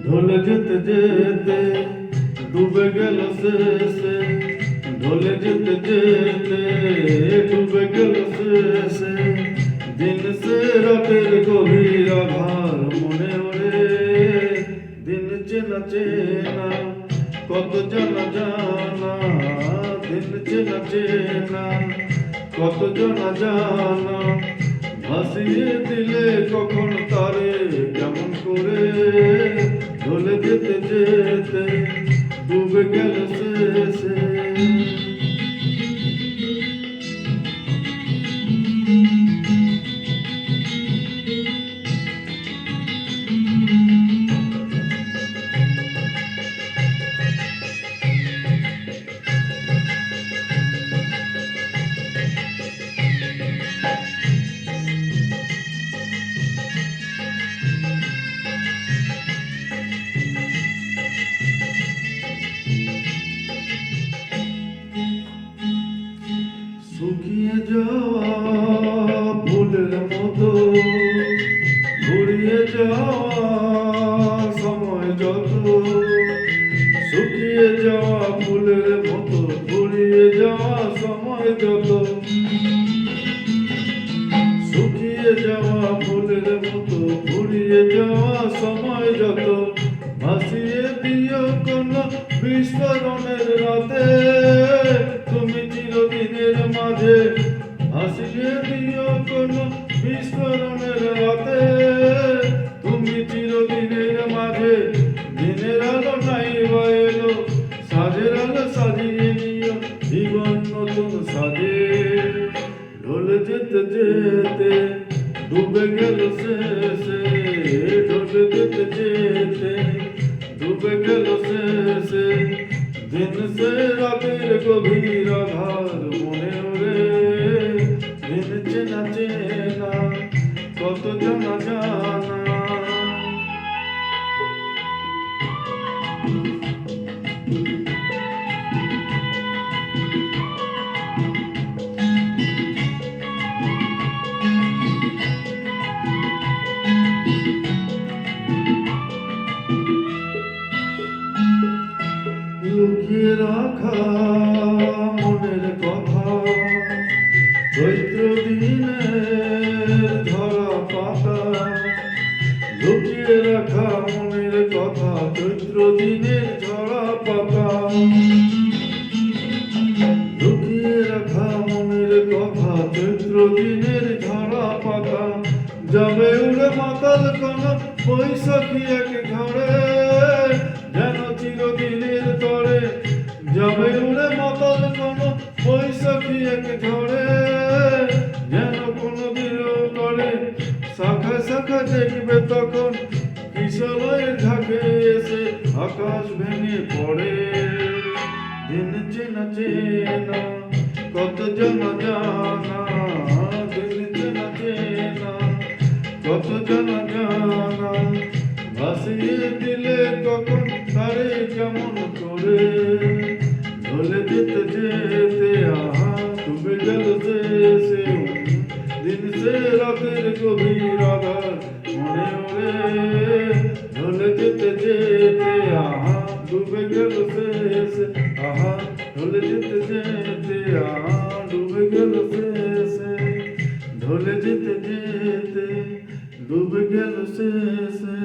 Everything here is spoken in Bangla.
ঢলে যেতে যেতে ডুবে গেল শেষে, ঢলে যেতে যেতে ডুবে গেল শেষে, দিন সে রাতের গভীর আধার মনে ওরে, দিন চেনা চেনা কত জানা জানা, দিন চেনা চেনা কত জানা জানা, ভাসিয়ে দিলে কখন তারে কেমন করে, ঢলে যেতে যেতে ডুবে গেল শেষে। শুকিয়ে যাওয়া ফুলের মতো ঘুরিয়ে যাওয়া সময় যত, শুকিয়ে যাওয়া ফুলের মতো ঘুরিয়ে যাওয়া সময় যত, শুকিয়ে যাওয়া ফুলের মতো ঘুরিয়ে যাওয়া সময় যত, ভাসিয়ে দিও কোন বিস্ফোরণের রাতে, তুমি চিরদিনের মাঝে, ভাসিয়ে দিও কোন বিস্ফোরণের রাতে, তুমি চিরদিনের মাঝে, দিনের আলো নাই বা এলো, সাজের আলো সাজিয়ে নিও জীবন নতুন সাজে, ঢলে যেতে যেতে ডুবে গেল শেষে, ঢলে যেতে যেতে ডুবে গেল শেষে, দিন সে রাতের গভীর আধার মনে ওরে, দিন চেনা চেনা কত জানা জানা। লুকিয়ে রাখা মনের কথা, চৈত্র দিনের ঝরা পাতা, লুকিয়ে রাখা মনের কথা, চৈত্র দিনের ঝরা পাতা, লুকিয়ে রাখা মনের কথা, চৈত্র দিনের ঝরা পাতা, যাবে উড়ে মাতাল কোন বৈশাখী এক ঘরে, যেন চিরদিনের তরে, যাবে উড়ে মাতাল কোন বৈশাখী এক ঝড়ে, যেন কোনদিন তরে, শাখা শাখা দেখবে তখন কিশলয়ের ঝাঁকে এসে আকাশ ভেঙে পড়ে, দিন চেনা চেনা কত জানা জানা, দিন চেনা চেনা কত জানা জানা, ভাসিয়ে দিলে কখন তারে কেমন করে, ঢলে যেতে যেতে আহা ডুবে গেল শেষে, দিন সে রাতের গভীর আধার মনে ওরে, ঢলে যেতে যেতে আহা ডুবে গেল শেষে, আহা ঢলে যেতে যেতে আহা ডুবে গেল শেষে, ঢলে যেতে যেতে ডুবে গেল শেষে।